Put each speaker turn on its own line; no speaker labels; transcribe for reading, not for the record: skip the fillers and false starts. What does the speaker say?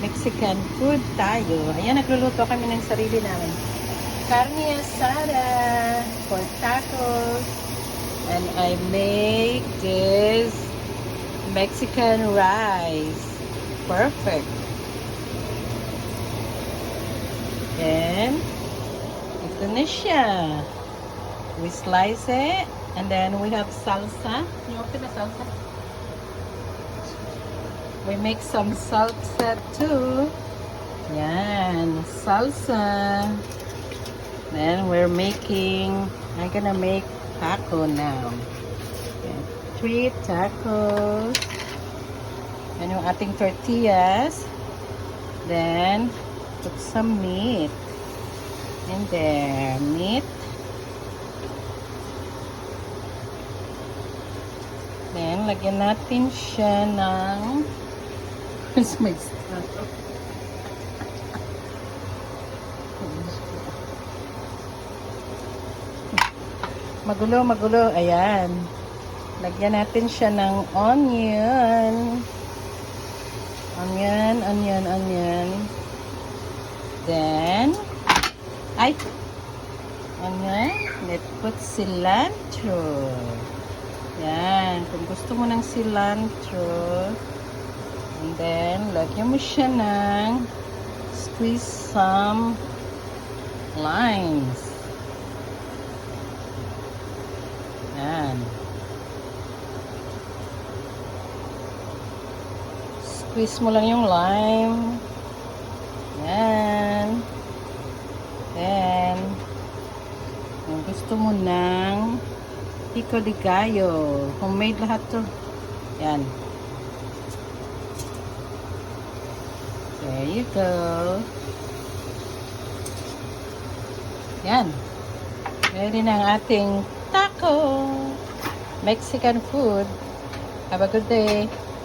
Mexican food tayo. Ayan, nagluluto kami ng sarili namin. Carne asada for tacos. And I make this Mexican rice. Perfect. Then, ito na siya. We slice it. And then we have salsa. You open the salsa? We make some salsa too. Yan, salsa. Then we're I'm gonna make taco now. Okay. 3 tacos. Yan yung ating tortillas. Then, put some meat. In there, meat. Then, lagyan natin siya ng where's my stuff? Magulo. Ayan. Lagyan natin siya ng onion. Onion. Then, onion. Let's put cilantro. Yan. Kung gusto mo ng cilantro, and then, lagyan mo siya ng squeeze some limes. Yan. Squeeze mo lang yung lime. Yan. Then, kung gusto mo ng pico de gallo. Homemade lahat to. Yan. There you go. Yan. Ready na ang ating taco. Mexican food. Have a good day.